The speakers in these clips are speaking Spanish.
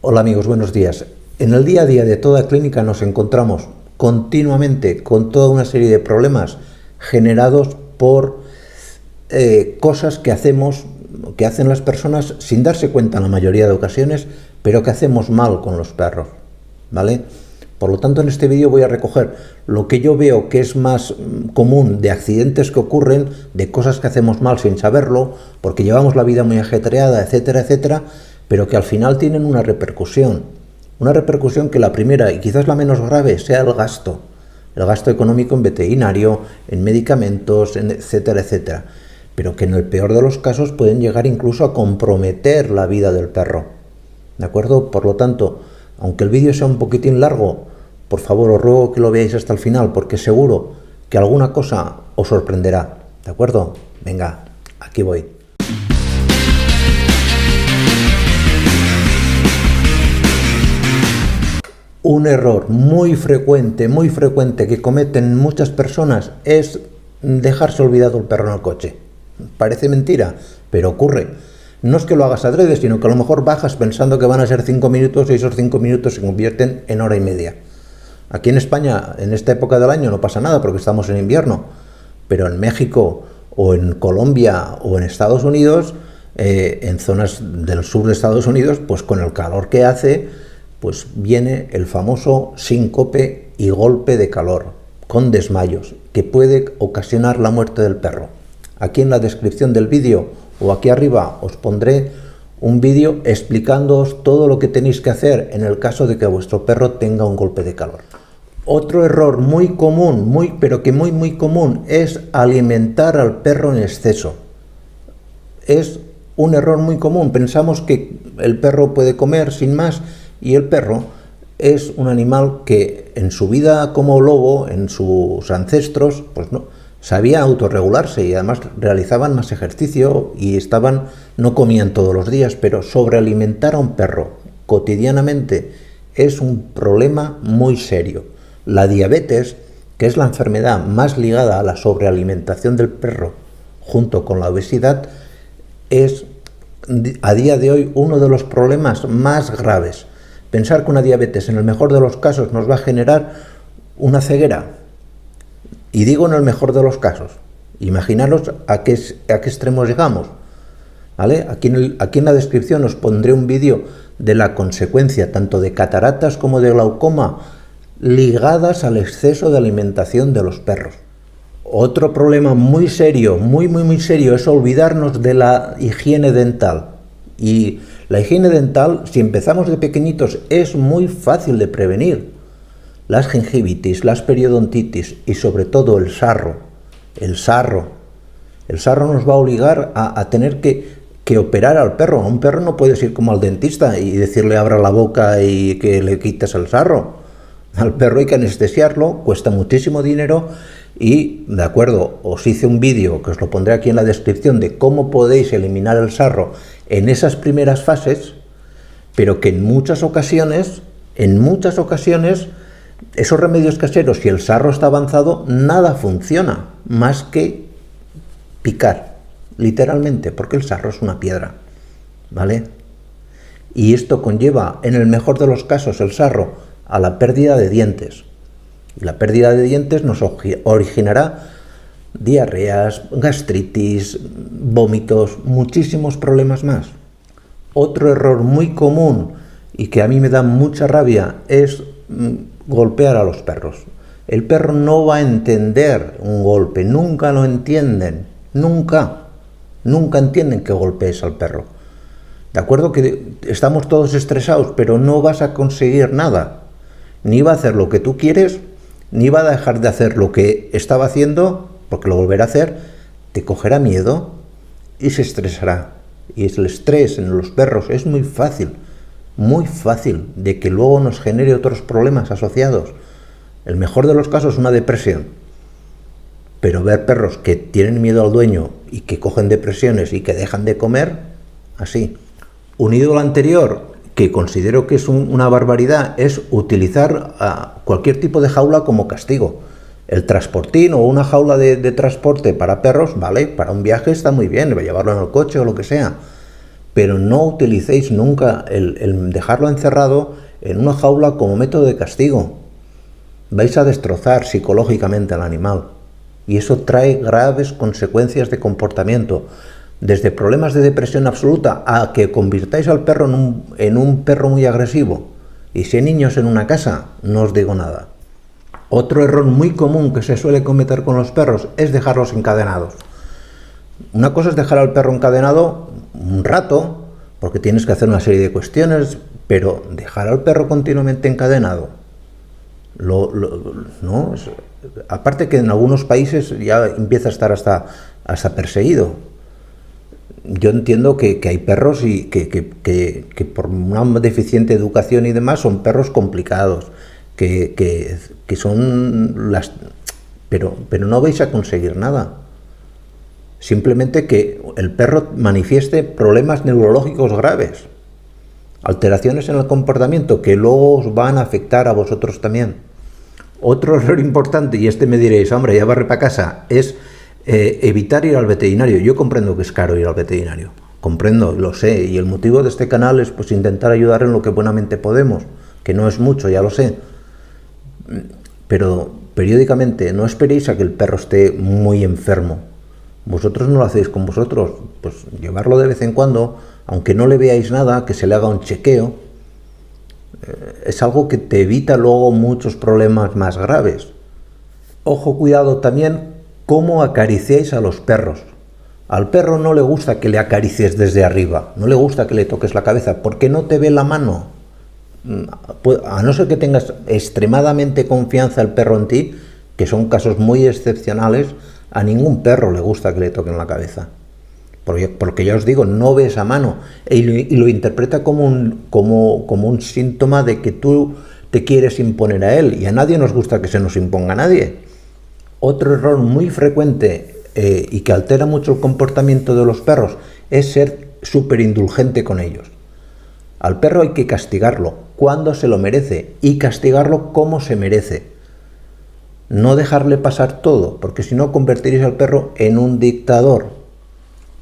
Hola amigos, buenos días. En el día a día de toda clínica nos encontramos continuamente con toda una serie de problemas generados por cosas que hacemos, que hacen las personas sin darse cuenta en la mayoría de ocasiones, pero que hacemos mal con los perros, ¿vale? Por lo tanto, en este vídeo voy a recoger lo que yo veo que es más común de accidentes que ocurren, de cosas que hacemos mal sin saberlo, porque llevamos la vida muy ajetreada, etcétera, etcétera, pero que al final tienen una repercusión que la primera y quizás la menos grave sea el gasto económico en veterinario, en medicamentos, etcétera, etcétera, pero que en el peor de los casos pueden llegar incluso a comprometer la vida del perro, ¿de acuerdo? Por lo tanto, aunque el vídeo sea un poquitín largo, por favor os ruego que lo veáis hasta el final, porque seguro que alguna cosa os sorprenderá, ¿de acuerdo? Venga, aquí voy. Un error muy frecuente que cometen muchas personas es dejarse olvidado el perro en el coche. Parece mentira, pero ocurre. No es que lo hagas adrede, sino que a lo mejor bajas pensando que van a ser 5 minutos y esos 5 minutos se convierten en hora y media. Aquí en España, en esta época del año, no pasa nada porque estamos en invierno, pero en México o en Colombia o en Estados Unidos, en zonas del sur de Estados Unidos, pues con el calor que hace, pues viene el famoso síncope y golpe de calor, con desmayos, que puede ocasionar la muerte del perro. Aquí en la descripción del vídeo o aquí arriba os pondré un vídeo explicándoos todo lo que tenéis que hacer en el caso de que vuestro perro tenga un golpe de calor. Otro error muy común, muy común, es alimentar al perro en exceso. Es un error muy común. Pensamos que el perro puede comer sin más, y el perro es un animal que en su vida como lobo, en sus ancestros, pues no sabía autorregularse y además realizaban más ejercicio y no comían todos los días, pero sobrealimentar a un perro cotidianamente es un problema muy serio. La diabetes, que es la enfermedad más ligada a la sobrealimentación del perro junto con la obesidad, es a día de hoy uno de los problemas más graves. Pensar que una diabetes en el mejor de los casos nos va a generar una ceguera. Y digo en el mejor de los casos. Imaginaros a qué extremos llegamos, ¿vale? Aquí en la descripción os pondré un vídeo de la consecuencia tanto de cataratas como de glaucoma ligadas al exceso de alimentación de los perros. Otro problema muy serio, muy serio, es olvidarnos de la higiene dental. Y la higiene dental, si empezamos de pequeñitos, es muy fácil de prevenir. Las gingivitis, las periodontitis y sobre todo el sarro. El sarro nos va a obligar a tener que operar al perro. A un perro no puedes ir como al dentista y decirle abra la boca y que le quites el sarro. Al perro hay que anestesiarlo, cuesta muchísimo dinero y, de acuerdo, os hice un vídeo que os lo pondré aquí en la descripción de cómo podéis eliminar el sarro en esas primeras fases, pero que en muchas ocasiones, esos remedios caseros, si el sarro está avanzado, nada funciona más que picar, literalmente, porque el sarro es una piedra, ¿vale? Y esto conlleva, en el mejor de los casos, el sarro, a la pérdida de dientes. Y la pérdida de dientes nos originará diarreas, gastritis, vómitos, muchísimos problemas más. Otro error muy común y que a mí me da mucha rabia es golpear a los perros. El perro no va a entender un golpe, nunca lo entienden, nunca entienden que golpees al perro. De acuerdo que estamos todos estresados, pero no vas a conseguir nada. Ni va a hacer lo que tú quieres, ni va a dejar de hacer lo que estaba haciendo, porque lo volverá a hacer, te cogerá miedo y se estresará. Y el estrés en los perros es muy fácil de que luego nos genere otros problemas asociados. El mejor de los casos, una depresión. Pero ver perros que tienen miedo al dueño y que cogen depresiones y que dejan de comer, así. Unido al anterior, que considero que es una barbaridad, es utilizar cualquier tipo de jaula como castigo. El transportín o una jaula de transporte para perros, vale, para un viaje está muy bien, llevarlo en el coche o lo que sea. pero no utilicéis nunca el dejarlo encerrado en una jaula como método de castigo. Vais a destrozar psicológicamente al animal y eso trae graves consecuencias de comportamiento, desde problemas de depresión absoluta a que convirtáis al perro en un perro muy agresivo. Y si hay niños en una casa, no os digo nada. Otro error muy común que se suele cometer con los perros es dejarlos encadenados. Una cosa es dejar al perro encadenado un rato, porque tienes que hacer una serie de cuestiones, pero dejar al perro continuamente encadenado, no, aparte que en algunos países ya empieza a estar hasta perseguido. Yo entiendo que hay perros y que por una deficiente educación y demás son perros complicados, que son las... Pero no vais a conseguir nada. Simplemente que el perro manifieste problemas neurológicos graves, alteraciones en el comportamiento que luego os van a afectar a vosotros también. Otro error importante, y este me diréis, hombre, ya barre para casa, es evitar ir al veterinario. Yo comprendo que es caro ir al veterinario, comprendo, lo sé, y el motivo de este canal es pues intentar ayudar en lo que buenamente podemos, que no es mucho, ya lo sé, pero periódicamente no esperéis a que el perro esté muy enfermo. Vosotros no lo hacéis con vosotros, pues llevarlo de vez en cuando, aunque no le veáis nada, que se le haga un chequeo, es algo que te evita luego muchos problemas más graves. Ojo, cuidado también cómo acariciáis a los perros. Al perro no le gusta que le acaricies desde arriba, no le gusta que le toques la cabeza, porque no te ve la mano. A no ser que tengas extremadamente confianza el perro en ti, que son casos muy excepcionales, a ningún perro le gusta que le toquen la cabeza. Porque ya os digo, no ve esa mano y lo interpreta como un síntoma de que tú te quieres imponer a él, y a nadie nos gusta que se nos imponga a nadie. Otro error muy frecuente y que altera mucho el comportamiento de los perros es ser súper indulgente con ellos. Al perro hay que castigarlo cuando se lo merece y castigarlo como se merece. No dejarle pasar todo, porque si no convertiréis al perro en un dictador.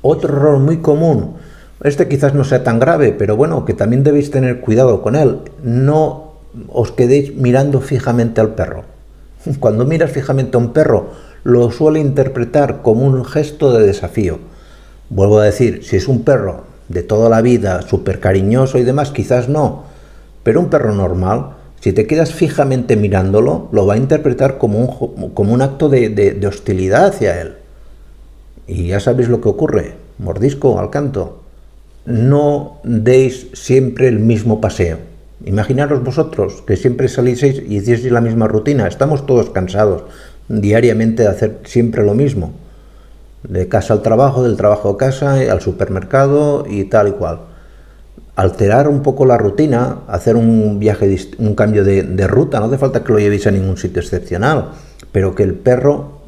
Otro error muy común, este quizás no sea tan grave, pero bueno, que también debéis tener cuidado con él. No os quedéis mirando fijamente al perro. Cuando miras fijamente a un perro, lo suele interpretar como un gesto de desafío. Vuelvo a decir, si es un perro de toda la vida, súper cariñoso y demás, quizás no. Pero un perro normal, si te quedas fijamente mirándolo, lo va a interpretar como un acto de hostilidad hacia él. Y ya sabéis lo que ocurre, mordisco al canto. No deis siempre el mismo paseo. Imaginaros vosotros que siempre salieseis y hicieseis la misma rutina. Estamos todos cansados diariamente de hacer siempre lo mismo. De casa al trabajo, del trabajo a casa, al supermercado y tal y cual. Alterar un poco la rutina, hacer un viaje, un cambio de ruta, no hace falta que lo llevéis a ningún sitio excepcional, pero que el perro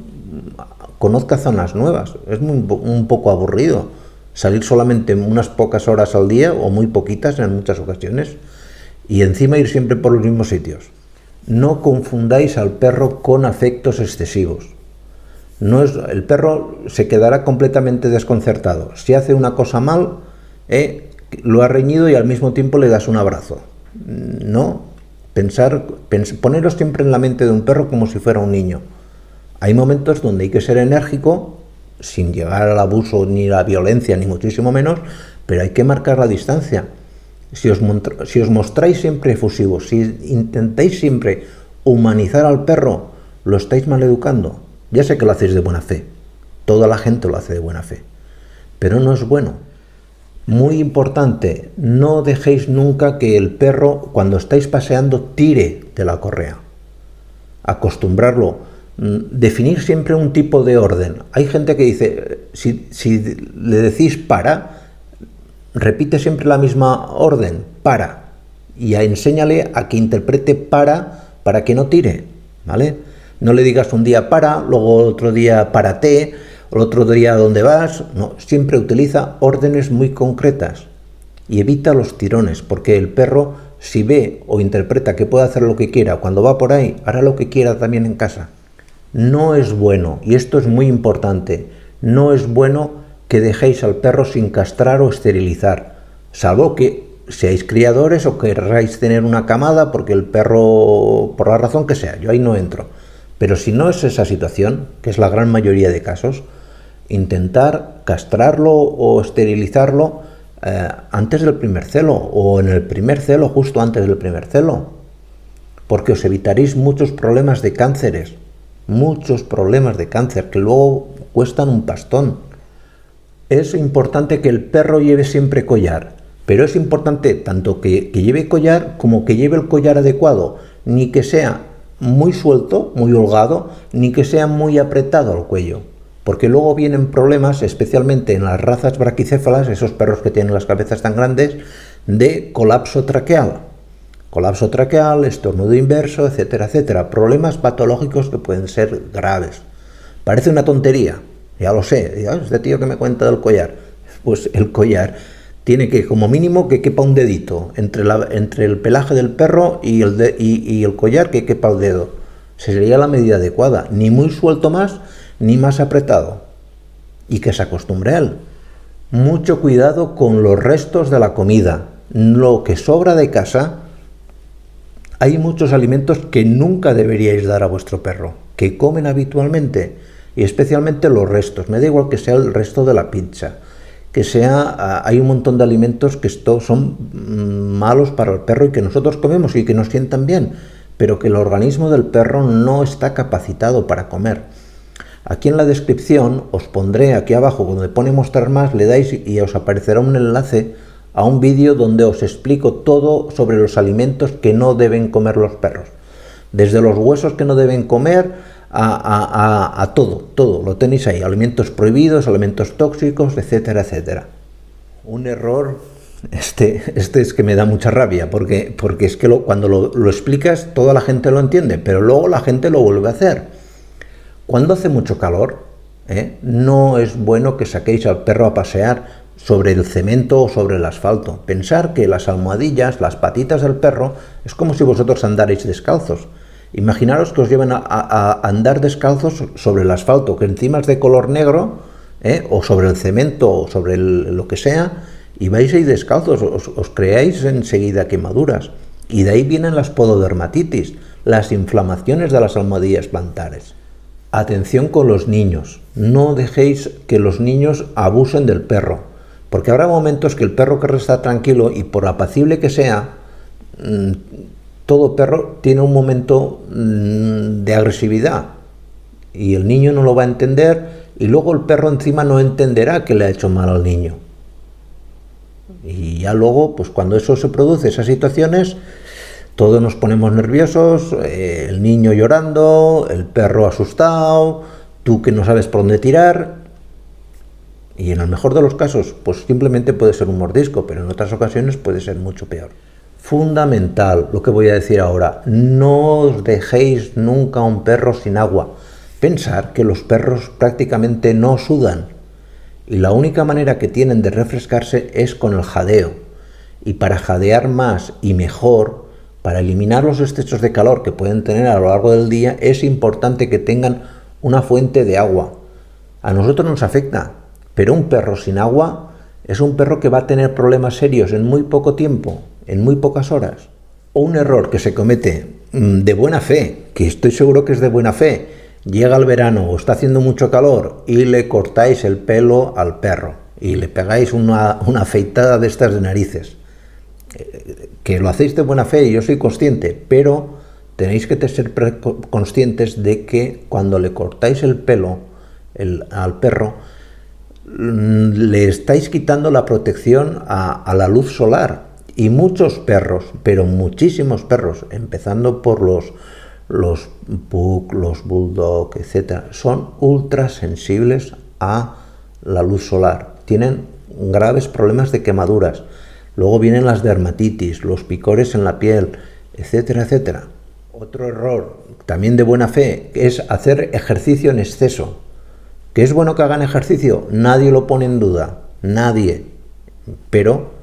conozca zonas nuevas. Es un poco aburrido salir solamente unas pocas horas al día, o muy poquitas en muchas ocasiones, y encima ir siempre por los mismos sitios. No confundáis al perro con afectos excesivos. El perro se quedará completamente desconcertado. Si hace una cosa mal, lo ha reñido y al mismo tiempo le das un abrazo. No, poneros siempre en la mente de un perro como si fuera un niño. Hay momentos donde hay que ser enérgico, sin llegar al abuso ni la violencia, ni muchísimo menos, pero hay que marcar la distancia. Si os mostráis siempre efusivos, si intentáis siempre humanizar al perro, lo estáis maleducando. Ya sé que lo hacéis de buena fe, toda la gente lo hace de buena fe, pero no es bueno. Muy importante, no dejéis nunca que el perro, cuando estáis paseando, tire de la correa. Acostumbrarlo, definir siempre un tipo de orden. Hay gente que dice, si le decís para, repite siempre la misma orden, para, y enséñale a que interprete para que no tire, ¿vale? No le digas un día para, luego otro día párate, el otro día dónde vas. No, siempre utiliza órdenes muy concretas y evita los tirones, porque el perro, si ve o interpreta que puede hacer lo que quiera cuando va por ahí, hará lo que quiera también en casa. No es bueno, y esto es muy importante, no es bueno que dejéis al perro sin castrar o esterilizar. salvo que seáis criadores o querráis tener una camada porque el perro, por la razón que sea, yo ahí no entro. Pero si no es esa situación, que es la gran mayoría de casos, intentar castrarlo o esterilizarlo antes del primer celo, o en el primer celo, justo antes del primer celo, porque os evitaréis muchos problemas de cánceres, muchos problemas de cáncer que luego cuestan un pastón. Es importante que el perro lleve siempre collar, pero es importante tanto que lleve collar como que lleve el collar adecuado, ni que sea muy suelto, muy holgado, ni que sea muy apretado al cuello, porque luego vienen problemas, especialmente en las razas braquicéfalas, esos perros que tienen las cabezas tan grandes, de colapso traqueal, estornudo inverso, etcétera, etcétera, problemas patológicos que pueden ser graves. Parece una tontería, ya lo sé, este tío que me cuenta del collar, pues el collar tiene que, como mínimo, que quepa un dedito entre el pelaje del perro y el collar, que quepa el dedo. Sería la medida adecuada, ni muy suelto más, ni más apretado. Y que se acostumbre a él. Mucho cuidado con los restos de la comida. Lo que sobra de casa, hay muchos alimentos que nunca deberíais dar a vuestro perro, que comen habitualmente, y especialmente los restos. Me da igual que sea el resto de la pizza, que sea, hay un montón de alimentos que son malos para el perro y que nosotros comemos y que nos sientan bien, pero que el organismo del perro no está capacitado para comer. Aquí en la descripción os pondré aquí abajo, donde pone mostrar más, le dais y os aparecerá un enlace a un vídeo donde os explico todo sobre los alimentos que no deben comer los perros. Desde los huesos que no deben comer a todo lo tenéis ahí, alimentos prohibidos, alimentos tóxicos, etcétera, etcétera. Un error, este es que me da mucha rabia, porque es que cuando lo explicas toda la gente lo entiende, pero luego la gente lo vuelve a hacer. Cuando hace mucho calor, no es bueno que saquéis al perro a pasear sobre el cemento o sobre el asfalto. Pensar que las almohadillas, las patitas del perro, es como si vosotros andarais descalzos. Imaginaros que os llevan a andar descalzos sobre el asfalto, que encima es de color negro, o sobre el cemento, o sobre lo que sea, y vais ahí descalzos, os creáis enseguida quemaduras. Y de ahí vienen las pododermatitis, las inflamaciones de las almohadillas plantares. Atención con los niños, no dejéis que los niños abusen del perro, porque habrá momentos que el perro querrá estar tranquilo y por apacible que sea, todo perro tiene un momento de agresividad y el niño no lo va a entender y luego el perro encima no entenderá que le ha hecho mal al niño. Y ya luego, pues cuando eso se produce, esas situaciones, todos nos ponemos nerviosos, el niño llorando, el perro asustado, tú que no sabes por dónde tirar. Y en el mejor de los casos, pues simplemente puede ser un mordisco, pero en otras ocasiones puede ser mucho peor. Fundamental lo que voy a decir ahora, no os dejéis nunca un perro sin agua. Pensar que los perros prácticamente no sudan y la única manera que tienen de refrescarse es con el jadeo. Y para jadear más y mejor, para eliminar los excessos de calor que pueden tener a lo largo del día, es importante que tengan una fuente de agua. A nosotros nos afecta, pero un perro sin agua es un perro que va a tener problemas serios en muy poco tiempo, en muy pocas horas. O un error que se comete de buena fe, que estoy seguro que es de buena fe, llega el verano o está haciendo mucho calor y le cortáis el pelo al perro y le pegáis una afeitada de estas de narices. Que lo hacéis de buena fe y yo soy consciente, pero tenéis que ser conscientes de que cuando le cortáis el pelo al perro, le estáis quitando la protección a la luz solar. Y muchos perros, pero muchísimos perros, empezando por los pug, los bulldog, etc., son ultra sensibles a la luz solar. Tienen graves problemas de quemaduras. Luego vienen las dermatitis, los picores en la piel, etcétera, etcétera. Otro error, también de buena fe, es hacer ejercicio en exceso. ¿Que es bueno que hagan ejercicio? Nadie lo pone en duda, nadie. Pero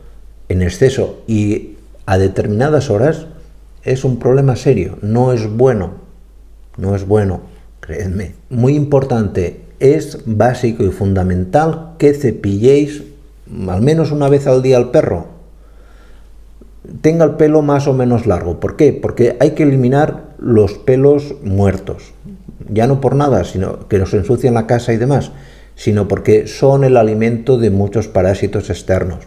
en exceso y a determinadas horas es un problema serio, no es bueno, creedme. Muy importante, es básico y fundamental que cepilléis al menos una vez al día al perro. tenga el pelo más o menos largo. ¿Por qué? Porque hay que eliminar los pelos muertos. Ya no por nada, sino que nos ensucian la casa y demás, sino porque son el alimento de muchos parásitos externos.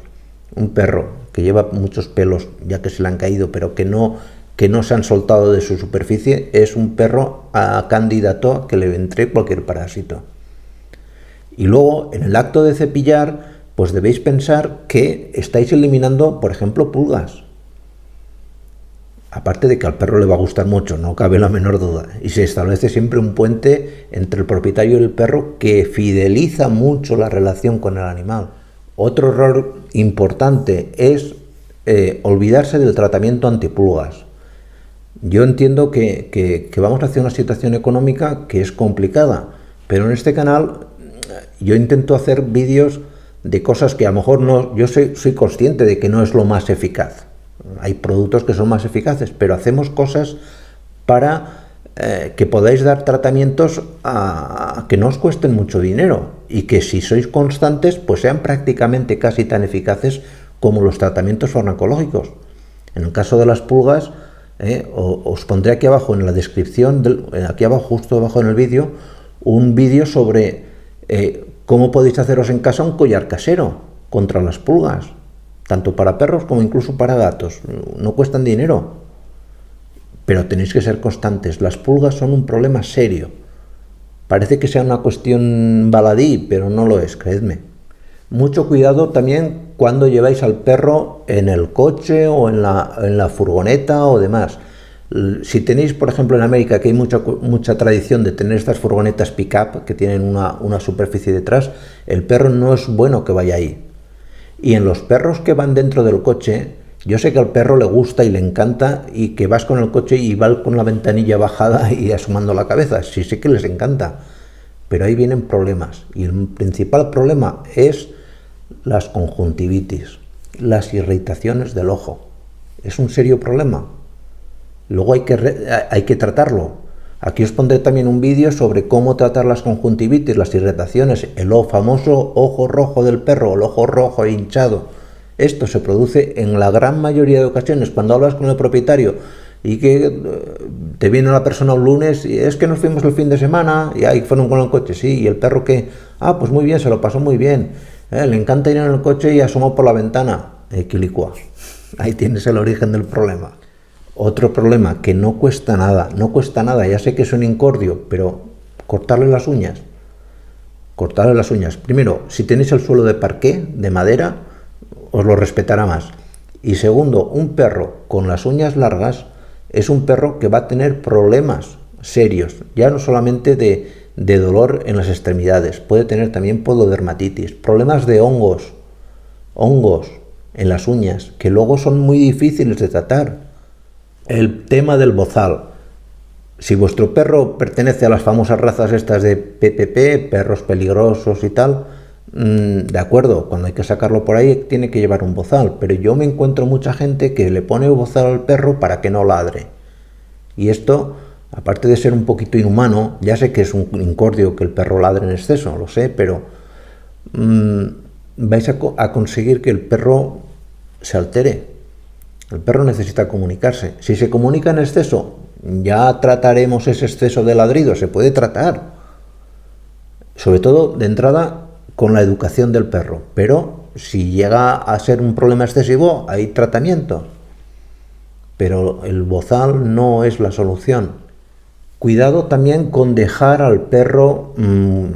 Un perro que lleva muchos pelos, ya que se le han caído, pero que no se han soltado de su superficie, es un perro candidato a que le entre cualquier parásito. Y luego, en el acto de cepillar, pues debéis pensar que estáis eliminando, por ejemplo, pulgas. Aparte de que al perro le va a gustar mucho, no cabe la menor duda. Y se establece siempre un puente entre el propietario y el perro que fideliza mucho la relación con el animal. Otro error importante es olvidarse del tratamiento antipulgas. Yo entiendo que vamos hacia una situación económica que es complicada, pero en este canal yo intento hacer vídeos de cosas que a lo mejor no, yo soy consciente de que no es lo más eficaz. Hay productos que son más eficaces, pero hacemos cosas para que podáis dar tratamientos que no os cuesten mucho dinero y que si sois constantes pues sean prácticamente casi tan eficaces como los tratamientos farmacológicos. En el caso de las pulgas, os pondré aquí abajo en la descripción, aquí abajo, justo abajo en el vídeo, un vídeo sobre cómo podéis haceros en casa un collar casero contra las pulgas, tanto para perros como incluso para gatos. No cuestan dinero, pero tenéis que ser constantes. Las pulgas son un problema serio. Parece que sea una cuestión baladí, pero no lo es, creedme. Mucho cuidado también cuando lleváis al perro en el coche o en la furgoneta o demás. Si tenéis, por ejemplo, en América, que hay mucha tradición de tener estas furgonetas pick-up que tienen una superficie detrás, el perro no es bueno que vaya ahí. Y en los perros que van dentro del coche, yo sé que al perro le gusta y le encanta y que vas con el coche y va con la ventanilla bajada y asomando la cabeza. Sí sé que les encanta, pero ahí vienen problemas. Y el principal problema es las conjuntivitis, las irritaciones del ojo. Es un serio problema. Luego hay que tratarlo. Aquí os pondré también un vídeo sobre cómo tratar las conjuntivitis, las irritaciones, el famoso ojo rojo del perro, el ojo rojo e hinchado. Esto se produce en la gran mayoría de ocasiones cuando hablas con el propietario y que te viene la persona un lunes y es que nos fuimos el fin de semana y ahí fueron con el coche, sí, y el perro que, pues muy bien, se lo pasó muy bien, le encanta ir en el coche y asomó por la ventana, quilicua. Ahí tienes el origen del problema. Otro problema que no cuesta nada, ya sé que es un incordio, pero cortarle las uñas. Primero, si tenéis el suelo de parqué, de madera, os lo respetará más. Y segundo, un perro con las uñas largas es un perro que va a tener problemas serios, ya no solamente de dolor en las extremidades, puede tener también pododermatitis, problemas de hongos en las uñas, que luego son muy difíciles de tratar. El tema del bozal. Si vuestro perro pertenece a las famosas razas estas de PPP, perros peligrosos y tal, de acuerdo, cuando hay que sacarlo por ahí tiene que llevar un bozal, pero yo me encuentro mucha gente que le pone bozal al perro para que no ladre. Y esto, aparte de ser un poquito inhumano, ya sé que es un incordio que el perro ladre en exceso, lo sé, pero vais a conseguir que el perro se altere. El perro necesita comunicarse. Si se comunica en exceso, ya trataremos ese exceso de ladrido, se puede tratar. Sobre todo, de entrada, con la educación del perro. Pero si llega a ser un problema excesivo, hay tratamiento. Pero el bozal no es la solución. Cuidado también con dejar al perro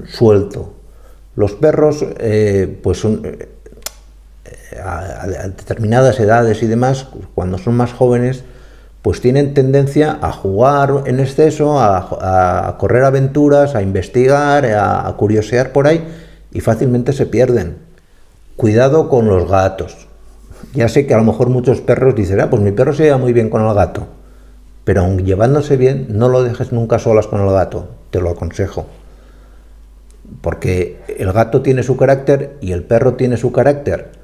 suelto. Los perros, pues son... a determinadas edades y demás, cuando son más jóvenes, pues tienen tendencia a jugar en exceso, a correr aventuras, a investigar, a curiosear por ahí y fácilmente se pierden. Cuidado con los gatos. Ya sé que a lo mejor muchos perros dicen, pues mi perro se lleva muy bien con el gato, pero aun llevándose bien, no lo dejes nunca solas con el gato, te lo aconsejo. Porque el gato tiene su carácter y el perro tiene su carácter.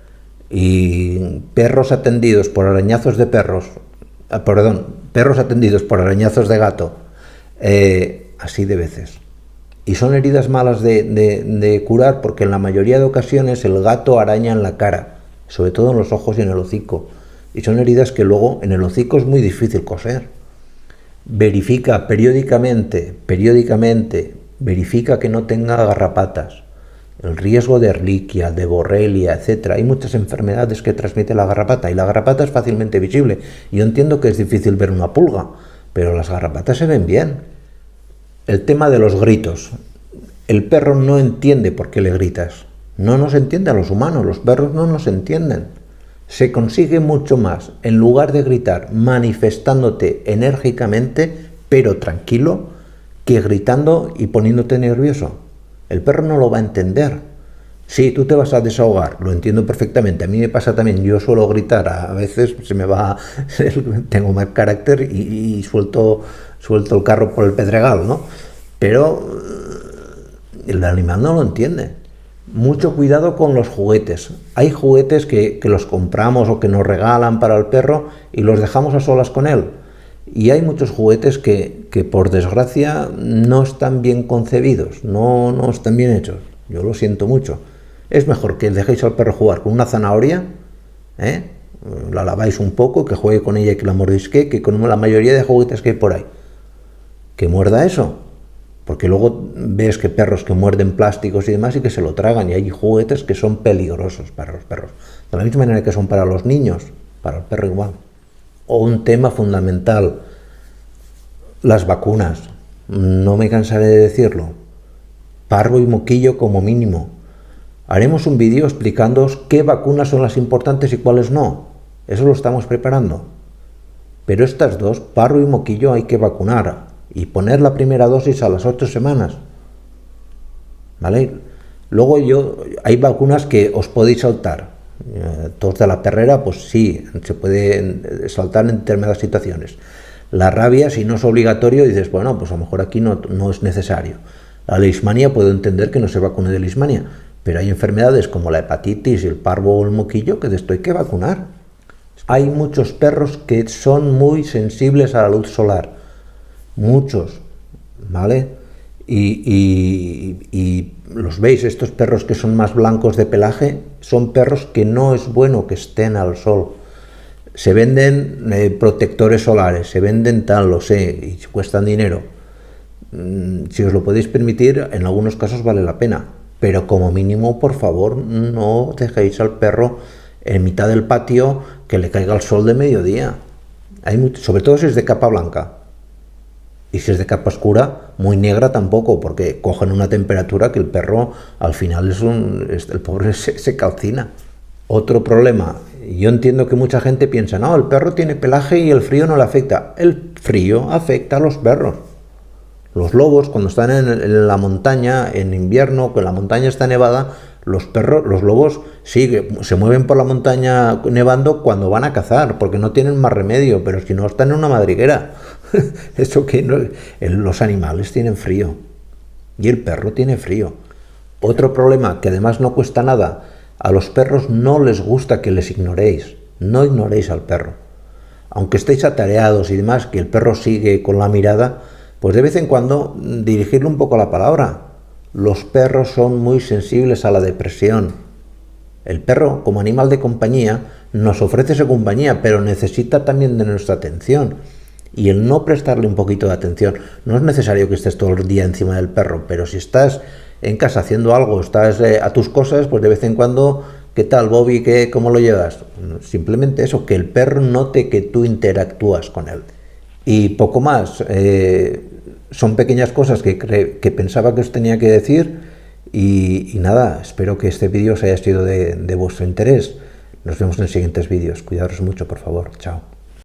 Y perros atendidos por arañazos de perros, perros atendidos por arañazos de gato, así de veces. Y son heridas malas de curar porque en la mayoría de ocasiones el gato araña en la cara, sobre todo en los ojos y en el hocico. y son heridas que luego en el hocico es muy difícil coser. Verifica periódicamente, verifica que no tenga garrapatas. El riesgo de Ehrlichia, de Borrelia, etcétera. Hay muchas enfermedades que transmite la garrapata y la garrapata es fácilmente visible. Yo entiendo que es difícil ver una pulga, pero las garrapatas se ven bien. El tema de los gritos. El perro no entiende por qué le gritas. No nos entiende a los humanos, los perros no nos entienden. Se consigue mucho más en lugar de gritar manifestándote enérgicamente, pero tranquilo, que gritando y poniéndote nervioso. El perro no lo va a entender. Sí, tú te vas a desahogar, lo entiendo perfectamente. A mí me pasa también, yo suelo gritar, a veces se me va, tengo mal carácter y suelto el carro por el pedregal, ¿no? Pero el animal no lo entiende. Mucho cuidado con los juguetes. Hay juguetes que los compramos o que nos regalan para el perro y los dejamos a solas con él. Y hay muchos juguetes que por desgracia no están bien concebidos, no están bien hechos. Yo lo siento mucho. Es mejor que dejéis al perro jugar con una zanahoria, la laváis un poco, que juegue con ella y que la mordisque, que con la mayoría de juguetes que hay por ahí. Que muerda eso. Porque luego ves que perros que muerden plásticos y demás y que se lo tragan. Y hay juguetes que son peligrosos para los perros. De la misma manera que son para los niños, para el perro igual. O un tema fundamental, las vacunas. No me cansaré de decirlo. Parvo y moquillo como mínimo. Haremos un vídeo explicándoos qué vacunas son las importantes y cuáles no. Eso lo estamos preparando. Pero estas dos, parvo y moquillo, hay que vacunar. Y poner la primera dosis a las 8 semanas. ¿Vale? Luego hay vacunas que os podéis saltar. Tos de la perrera, pues sí, se puede saltar en determinadas situaciones. La rabia, si no es obligatorio, dices, bueno, pues a lo mejor aquí no es necesario. La leishmania, puedo entender que no se vacune de leishmania, pero hay enfermedades como la hepatitis, el parvo o el moquillo que de esto hay que vacunar. Hay muchos perros que son muy sensibles a la luz solar. Muchos, ¿vale? Y los veis, estos perros que son más blancos de pelaje, son perros que no es bueno que estén al sol. Se venden protectores solares, se venden tal, lo sé, y cuestan dinero. Si os lo podéis permitir, en algunos casos vale la pena, pero como mínimo, por favor, no dejéis al perro en mitad del patio que le caiga el sol de mediodía. Sobre todo si es de capa blanca. Y si es de capa oscura, muy negra tampoco, porque cogen una temperatura que el perro al final el pobre se calcina. Otro problema, yo entiendo que mucha gente piensa, no, el perro tiene pelaje y el frío no le afecta. El frío afecta a los perros. Los lobos, cuando están en la montaña, en invierno, que la montaña está nevada, los lobos sí, se mueven por la montaña nevando cuando van a cazar, porque no tienen más remedio, pero si no están en una madriguera. Eso que los animales tienen frío y el perro tiene frío. Otro problema que además no cuesta nada, a los perros no les gusta que les ignoréis. No ignoréis al perro. Aunque estéis atareados y demás, que el perro sigue con la mirada, pues de vez en cuando dirigirle un poco la palabra. Los perros son muy sensibles a la depresión. El perro, como animal de compañía, nos ofrece su compañía, pero necesita también de nuestra atención. Y el no prestarle un poquito de atención, no es necesario que estés todo el día encima del perro, pero si estás en casa haciendo algo, estás a tus cosas, pues de vez en cuando, ¿qué tal, Bobby? ¿Cómo lo llevas? Simplemente eso, que el perro note que tú interactúas con él. Y poco más, son pequeñas cosas que pensaba que os tenía que decir y nada, espero que este vídeo os haya sido de vuestro interés. Nos vemos en siguientes vídeos, cuidaros mucho, por favor, chao.